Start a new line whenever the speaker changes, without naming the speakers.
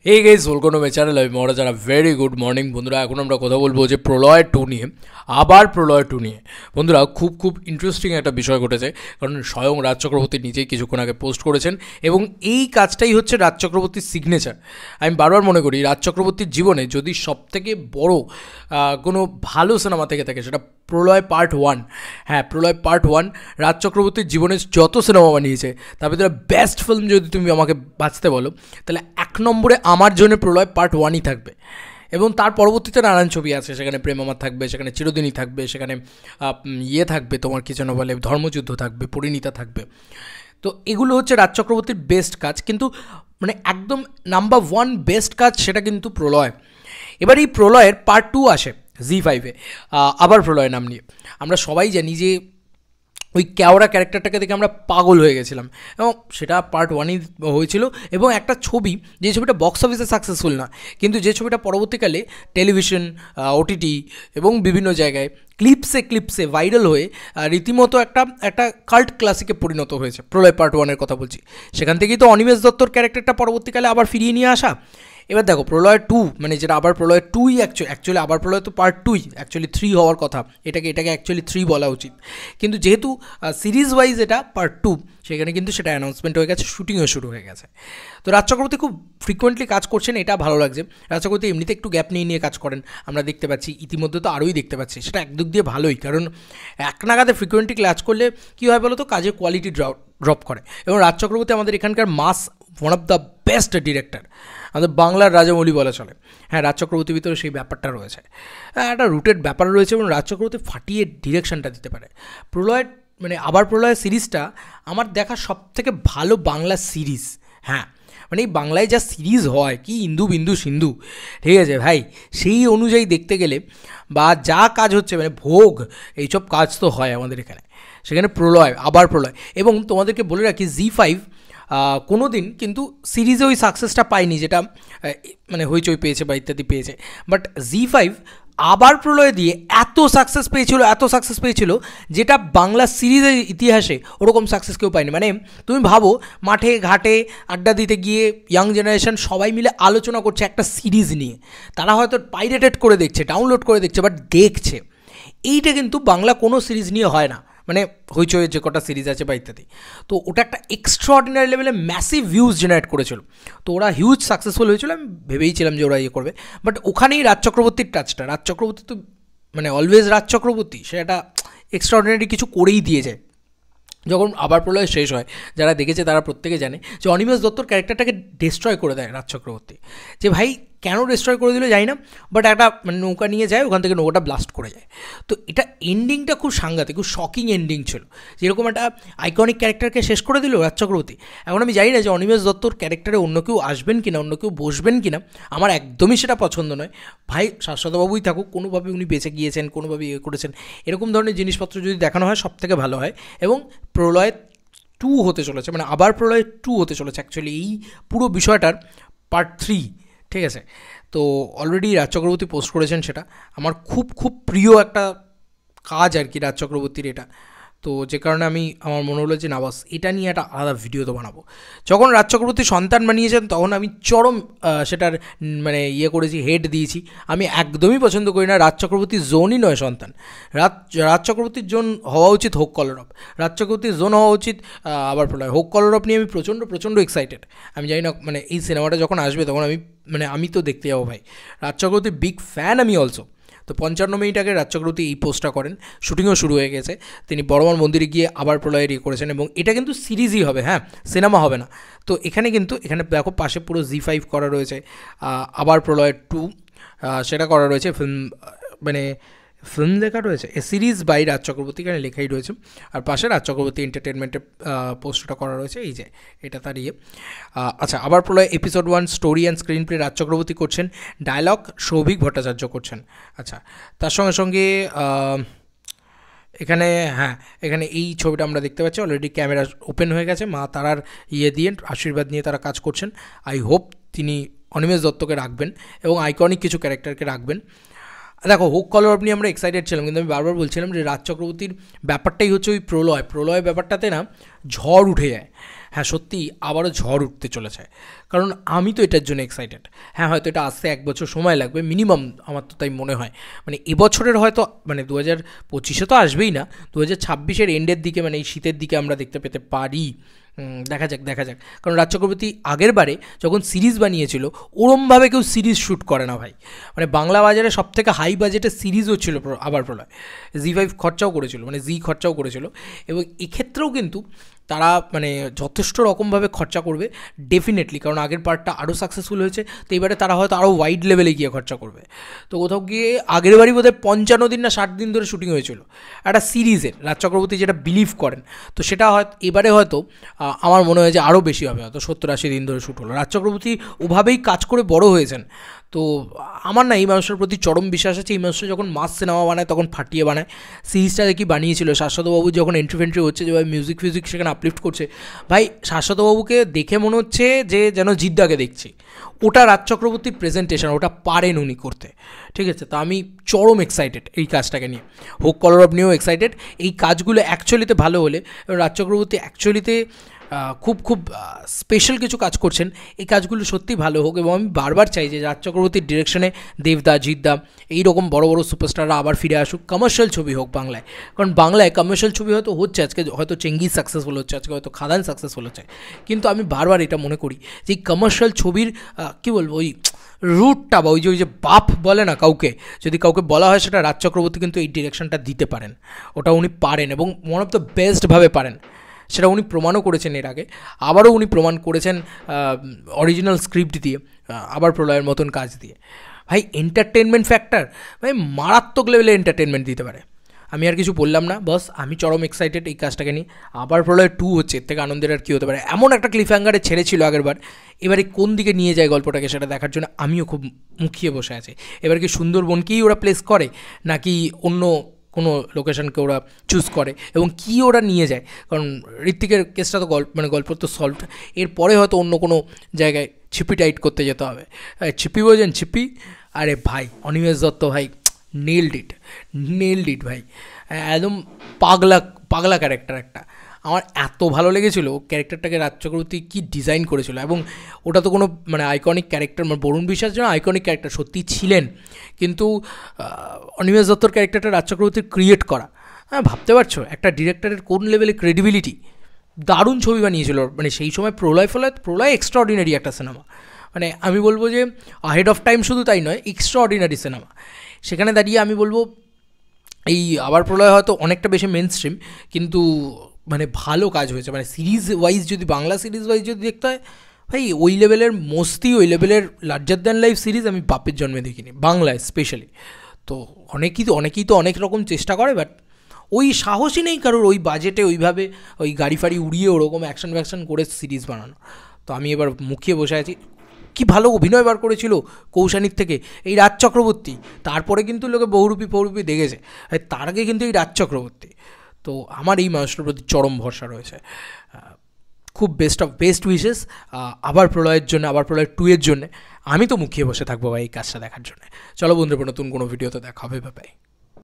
এই guys welcome to my channel. আমি মহারাজারা very good morning বন্ধুরা। এখন আমরা কথা বলবো যে প্রলয় 2 নিয়ে, আবার প্রলয় 2 নিয়ে। বন্ধুরা খুব ইন্টারেস্টিং একটা বিষয় ঘটেছে, কারণ স্বয়ং রাজ চক্রবর্তী নিজেই কিছুক্ষণ আগে পোস্ট করেছেন এবং এই কাজটাই হচ্ছে রাজ চক্রবর্তীর সিগনেচার। আমি বারবার মনে করি রাজ চক্রবর্তীর জীবনে যদি সবথেকে বড় কোনো ভালো সিনেমা থেকে থাকে সেটা প্রলয় পার্ট 1। হ্যাঁ, প্রলয় পার্ট 1 রাজ চক্রবর্তীর জীবনে যত সিনেমা বানিয়েছে তার ভিতরে বেস্ট ফিল্ম যদি তুমি আমাকে বাঁচতে বলো তাহলে 1 নম্বরে আমার জন্য প্রলয় পার্ট 1ই থাকবে। এবং তার পরবর্তীতে নানান ছবি আছে, সেখানে প্রেম আমার থাকবে, সেখানে চিরদিনই থাকবে, সেখানে থাকবে তোমার কি যেন বলে ধর্মযুদ্ধ থাকবে, পরিণীতা থাকবে। তো এগুলো হচ্ছে রাজ চক্রবর্তীর বেস্ট কাজ, কিন্তু মানে একদম নাম্বার 1 বেস্ট কাজ সেটা কিন্তু প্রলয়। এবার এই প্রলয়ের পার্ট 2 আসে জি5-এ, আবার প্রলয় নাম নিয়ে। আমরা সবাই জানি যে ওই ক্যাওড়া ক্যারেক্টারটাকে দেখে আমরা পাগল হয়ে গেছিলাম এবং সেটা পার্ট 1ই হয়েছিল। এবং একটা ছবি, যে ছবিটা বক্স অফিসে সাকসেসফুল না, কিন্তু যে ছবিটা পরবর্তীকালে টেলিভিশন, ওটিটি এবং বিভিন্ন জায়গায় ক্লিপসে ভাইরাল হয়ে রীতিমতো একটা কাল্ট ক্লাসিকে পরিণত হয়েছে। প্রলয় পার্ট 1-এর কথা বলছি। সেখান থেকেই তো অনিমেষ দত্তর ক্যারেক্টারটা পরবর্তীকালে আবার ফিরিয়ে নিয়ে আসা। এবার দেখো প্রলয় 2 মানে যেটা আবার প্রলয় 2ই অ্যাকচুয়ালি আবার প্রলয় তো পার্ট 2ই, অ্যাকচুয়ালি 3 হওয়ার কথা, এটাকে অ্যাকচুয়ালি 3 বলা উচিত। কিন্তু যেহেতু সিরিজ ওয়াইজ এটা পার্ট 2, সেখানে কিন্তু সেটা অ্যানাউন্সমেন্ট হয়ে গেছে, শুটিংও শুরু হয়ে গেছে। তো রাজ চক্রবর্তী খুব ফ্রিকোয়েন্টলি কাজ করছেন, এটা ভালো লাগছে। রাজ চক্রবর্তী এমনিতে একটু গ্যাপ নিয়ে কাজ করেন, আমরা দেখতে পাচ্ছি, ইতিমধ্যে তো আরোই দেখতে পাচ্ছি। সেটা একদিক দিয়ে ভালোই, কারণ এক নাগাদে ফ্রিকোয়েন্টলি কাজ করলে কী হয় বলো তো, কাজের কোয়ালিটি ড্রপ করে। এবং রাজ চক্রবর্তী আমাদের এখানকার one of the best director, আমাদের বাংলার রাজামৌলি বলা চলে। হ্যাঁ, রাজ চক্রবর্তীর ভিতরে সেই ব্যাপারটা রয়েছে, একটা রুটেড ব্যাপার রয়েছে এবং রাজ চক্রবর্তী ফাটিয়ে ডিরেকশনটা দিতে পারে। প্রলয় মানে আবার প্রলয় সিরিজটা আমার দেখা সবথেকে ভালো বাংলা সিরিজ। হ্যাঁ, মানে এই বাংলায় যা সিরিজ হয়, কি ইন্দু বিন্দু সিন্ধু, ঠিক আছে ভাই, সেই অনুযায়ী দেখতে গেলে বা যা কাজ হচ্ছে মানে ভোগ, এইসব কাজ তো হয় আমাদের এখানে, সেখানে প্রলয় আবার প্রলয়। এবং তোমাদেরকে বলে রাখি জি5 কোনো দিন কিন্তু সিরিজে ওই সাকসেসটা পায়নি যেটা মানে হইচই পেয়েছে বা ইত্যাদি পেয়েছে। বাট জি5 আবার প্রলয় দিয়ে এত সাকসেস পেয়েছিল যেটা বাংলা সিরিজের ইতিহাসে ওরকম সাকসেস কেউ পায়নি। মানে তুমি ভাবো, মাঠে ঘাটে আড্ডা দিতে গিয়ে ইয়াং জেনারেশন সবাই মিলে আলোচনা করছে একটা সিরিজ নিয়ে, তারা হয়তো পাইরেটেড করে দেখছে, ডাউনলোড করে দেখছে, বাট দেখছে। এইটা কিন্তু বাংলা কোনো সিরিজ নিয়ে হয় না, মানে হইচইয়ের যে কটা সিরিজ আছে বা ইত্যাদি। তো ওটা একটা এক্সট্রাঅর্ডিনারি লেভেলে ম্যাসিভ ভিউজ জেনারেট করেছিল। তো ওরা হিউজ সাকসেসফুল হয়েছিল, আমি ভেবেইছিলাম যে ওরা করবে। বাট ওখানেই রাজ চক্রবর্তীর টাচটা, রাজ চক্রবর্তী তো মানে অলওয়েজ রাজ চক্রবর্তী, সে একটা এক্সট্রাঅর্ডিনারি কিছু করেই দিয়ে যায়। যখন আবার প্রলয় শেষ হয়, যারা দেখেছে তারা প্রত্যেকে জানে যে অনিমেষ দত্তর ক্যারেক্টারটাকে ডিস্ট্রয় করে দেয় রাজ চক্রবর্তী। যে ভাই কেন ডিস্ট্রয় করে দিল জানি না, বাট একটা মানে নৌকা নিয়ে যায়, ওখান থেকে নৌকাটা ব্লাস্ট করে যায়। তো এটা এন্ডিংটা খুব সাংঘাতিক, খুব শকিং এন্ডিং ছিল, যেরকম একটা আইকনিক ক্যারেক্টারকে শেষ করে দিল রাজ চক্রবর্তী। এখন আমি জানি না যে অনিমেষ দত্তর ক্যারেক্টারে অন্য কেউ আসবেন কিনা, অন্য কেউ বসবেন কিনা, আমার একদমই সেটা পছন্দ নয়। ভাই শাশ্বতবাবুই থাকুক, কোনোভাবে উনি বেঁচে গিয়েছেন, কোনোভাবে করেছেন, এরকম ধরনের জিনিসপত্র যদি দেখানো হয় সব থেকে ভালো হয়। এবং প্রলয় 2 হতে চলেছে, মানে আবার প্রলয় 2 হতে চলেছে অ্যাকচুয়ালি এই পুরো বিষয়টার পার্ট 3, ঠিক আছে। তো অলরেডি রাজ চক্রবর্তী পোস্ট করেছেন, সেটা আমার খুব প্রিয় একটা কাজ আর কি রাজ চক্রবর্তীর এটা। তো যে কারণে আমার মনে হলো যে না বাস, এটা নিয়ে একটা আলাদা ভিডিও তো বানাবো। যখন রাজ চক্রবর্তী সন্তান বানিয়েছেন তখন আমি চরম সেটার মানে করেছি, হেড দিয়েছি। আমি একদমই পছন্দ করি না, রাজ চক্রবর্তীর জোনই নয় সন্তান। রাজ চক্রবর্তীর জোন হওয়া উচিত হোক কলরব, রাজ চক্রবর্তীর জোন হওয়া উচিত আবার প্রলয়। হোক কলরব নিয়ে আমি প্রচণ্ড এক্সাইটেড। আমি জানি না মানে এই সিনেমাটা যখন আসবে তখন আমি তো দেখতে যাবো ভাই। রাজ চক্রবর্তীর বিগ ফ্যান আমি অলসো। তো 55 মিনিট আগে রাজ চক্রবর্তী এই পোস্টটা করেন, শুটিংও শুরু হয়ে গেছে। তিনি বড়মার মন্দিরে গিয়ে আবার প্রলয়ের করেছেন এবং এটা কিন্তু সিরিজই হবে, হ্যাঁ, সিনেমা হবে না। তো এখানে দেখো পাশে পুরো জি5 করা রয়েছে, আবার প্রলয় 2 সেটা করা রয়েছে, ফিল্ম লেখা রয়েছে, এ সিরিজ বাই রাজ চক্রবর্তী, এখানে লেখাই রয়েছে। আর পাশে রাজ চক্রবর্তী এন্টারটেনমেন্টের পোস্টটা করা রয়েছে, এই যে এটা তার আচ্ছা, আবার Pralay episode 1 story and screenplay Raj Chakraborty করছেন, ডায়লগ সৌভিক ভট্টাচার্য করছেন। আচ্ছা, তার সঙ্গে এখানে এই ছবিটা আমরা দেখতে পাচ্ছি, অলরেডি ক্যামেরা ওপেন হয়ে গেছে, মা তারার দিয়ে আশীর্বাদ নিয়ে তারা কাজ করছেন। আই হোপ তিনি অনিমেষ দত্তকে রাখবেন এবং আইকনিক কিছু ক্যারেক্টারকে রাখবেন। দেখো হোক কলরব নিয়ে আমরা এক্সাইটেড ছিলাম, কিন্তু আমি বারবার বলছিলাম যে রাজ চক্রবর্তীর ব্যাপারটাই হচ্ছে ওই প্রলয় ব্যাপারটাতে না ঝড় উঠে যায়। হ্যাঁ সত্যি আবারও ঝড় উঠতে চলেছে, কারণ আমি তো এটার জন্য এক্সাইটেড। হ্যাঁ হয়তো এটা আসতে 1 বছর সময় লাগবে মিনিমাম, আমার তো তাই মনে হয়। মানে এবছরের হয়তো মানে 2025-এ তো আসবেই না, 2026-এর এন্ডের দিকে মানে এই শীতের দিকে আমরা দেখতে পেতে পারি। দেখা যাক দেখা যাক, কারণ রাজ চক্রবর্তী আগের বারে যখন সিরিজ বানিয়েছিল ওরমভাবে কেউ সিরিজ শ্যুট করে না ভাই। মানে বাংলা বাজারে সবথেকে হাই বাজেটের সিরিজও ছিল আবার প্রলয়। জি5 খরচাও করেছিল, মানে জি খরচাও করেছিল, এবং এক্ষেত্রেও কিন্তু তারা মানে যথেষ্ট রকমভাবে খরচা করবে ডেফিনেটলি, কারণ আগের পার্টটা আরও সাকসেসফুল হয়েছে, তো এবারে তারা হয়তো আরও ওয়াইড লেভেলে গিয়ে খরচা করবে। তো কোথাও গিয়ে আগের বারই বোধহয় 55 দিন না 60 দিন ধরে শুটিং হয়েছিল একটা সিরিজের, রাজ চক্রবর্তী যেটা বিলিভ করেন। তো সেটা হয়তো এবারে হয়তো আমার মনে হয় যে আরও বেশি হবে, হয়তো 70-80 দিন ধরে শ্যুট হলো। রাজ চক্রবর্তী ওভাবেই কাজ করে বড় হয়েছেন। তো আমার না এই মানুষটার প্রতি চরম বিশ্বাস আছে। এই মানুষটা যখন মাস সিনেমা বানায় তখন ফাটিয়ে বানায়। সিরিজটা দেখি বানিয়েছিল শাশ্বতবাবু যখন এন্ট্রি ফেন্ট্রি হচ্ছে, যেভাবে মিউজিক ফিউজিক সেখানে আপলিফ্ট করছে, ভাই শাশ্বতবাবুকে দেখে মনে হচ্ছে যে যেন জিদ্দাকে দেখছি। ওটা রাজ চক্রবর্তীর প্রেজেন্টেশন, ওটা পারেন উনি করতে, ঠিক আছে। তো আমি চরম এক্সাইটেড এই কাজটাকে নিয়ে, হোক কলরব নিয়েও এক্সাইটেড। এই কাজগুলো অ্যাকচুয়ালিতে ভালো হলে, রাজ চক্রবর্তী অ্যাকচুয়ালিতে খুব খুব স্পেশাল কিছু কাজ করছেন, এই কাজগুলো সত্যি ভালো হোক। এবং আমি বারবার চাই যে রাজ চক্রবর্তীর ডিরেকশনে দেবদা, জিদ্দা এইরকম বড় বড় সুপারস্টাররা আবার ফিরে আসুক, কমার্শিয়াল ছবি হোক বাংলায়। কারণ বাংলায় কমার্শিয়াল ছবি হয়তো হচ্ছে, আজকে হয়তো চেঙ্গিজ সাকসেসফুল হচ্ছে, আজকে হয়তো খাদান সাকসেসফুল হচ্ছে, কিন্তু আমি বারবার এটা মনে করি যে এই কমার্শিয়াল ছবির কী বলবো, ওই রুটটা বা ওই যে বাপ বলে না কাউকে, যদি কাউকে বলা হয় সেটা রাজ চক্রবর্তী কিন্তু এই ডিরেকশনটা দিতে পারেন, ওটা উনি পারেন এবং ওয়ান অফ দ্য বেস্টভাবে পারেন। সেটা উনি প্রমাণও করেছেন এর আগে, আবারও উনি প্রমাণ করেছেন অরিজিনাল স্ক্রিপ্ট দিয়ে, আবার প্রলয়ের মতন কাজ দিয়ে। ভাই এন্টারটেনমেন্ট ফ্যাক্টর, ভাই মারাত্মক লেভেলে এন্টারটেনমেন্ট দিতে পারে। আমি আর কিছু বললাম না, বস আমি চরম এক্সাইটেড এই কাজটাকে নিয়ে। আবার প্রলয় 2 হচ্ছে, এর থেকে আনন্দের আর কী হতে পারে। এমন একটা ক্লিফ হ্যাঙ্গারে ছেড়েছিল আগেরবার, এবারে কোন দিকে নিয়ে যায় গল্পটাকে সেটা দেখার জন্য আমিও খুব মুখিয়ে বসে আছি। এবার কি সুন্দরবনকেই ওরা প্লেস করে নাকি অন্য কোনো লোকেশনকে ওরা চুজ করে, এবং কী ওরা নিয়ে যায়। কারণ ঋত্বিকের কেসটা তো গল্প তো সলভড, এরপরে হয়তো অন্য কোনো জায়গায় ছিপি টাইট করতে যেতে হবে। ছিপি বোঝেন ছিপি, আরে ভাই অনিমেষ দত্ত ভাই নেলড ইট ভাই, একদম পাগলা পাগলা ক্যারেক্টার একটা। আমার এত ভালো লেগেছিল ক্যারেক্টারটাকে রাজ চক্রবর্তী কী ডিজাইন করেছিল, এবং ওটা তো কোনো মানে আইকনিক ক্যারেক্টার, মানে বরুণ বিশ্বাস যেন আইকনিক ক্যারেক্টার সত্যিই ছিলেন, কিন্তু অনিমেষ দত্তর ক্যারেক্টারটা রাজ চক্রবর্তীর ক্রিয়েট করা, হ্যাঁ ভাবতে পারছো একটা ডিরেক্টরের কোন লেভেলে ক্রেডিবিলিটি। দারুণ ছবি বানিয়েছিল, মানে সেই সময় প্রলয় এক্সট্রাঅর্ডিনারি একটা সিনেমা, মানে আমি বলবো যে আহেড অফ টাইম, শুধু তাই নয় এক্সট্রাঅর্ডিনারি সিনেমা। সেখানে দাঁড়িয়ে আমি বলবো এই আবার প্রলয় হয়তো অনেকটা বেশি মেন স্ট্রিম, কিন্তু মানে ভালো কাজ হয়েছে। মানে সিরিজ ওয়াইজ যদি, বাংলা সিরিজ ওয়াইজ যদি দেখতে হয়, ভাই ওই লেভেলের মস্তি, ওই লেভেলের লার্জার দ্যান লাইফ সিরিজ আমি বাপের জন্মে দেখিনি বাংলায় স্পেশালি। তো অনেকেই তো অনেক রকম চেষ্টা করে, বাট ওই সাহসই নেই কারোর ওই বাজেটে ওইভাবে ওই গাড়ি ফাড়ি উড়িয়ে ওরকম অ্যাকশন ফ্যাকশন করে সিরিজ বানানো। তো আমি এবার মুখিয়ে বসে আছি। কি ভালো অভিনয় বার করেছিল কৌশানীর থেকে এই রাজ চক্রবর্তী, তারপরে কিন্তু লোকে বহুরূপী দেখেছে, তার আগে কিন্তু এই রাজ চক্রবর্তী। তো আমার এই মানুষটার প্রতি চরম ভরসা রয়েছে। খুব বেস্ট উইশেস আবার প্রলয়ের জন্য, আবার প্রলয় 2 এর জন্য। আমি তো মুখিয়ে বসে থাকবো ভাই এই কাজটা দেখার জন্য। চলো বন্ধুরা, নতুন কোনো ভিডিওতে দেখা হবে, বাই।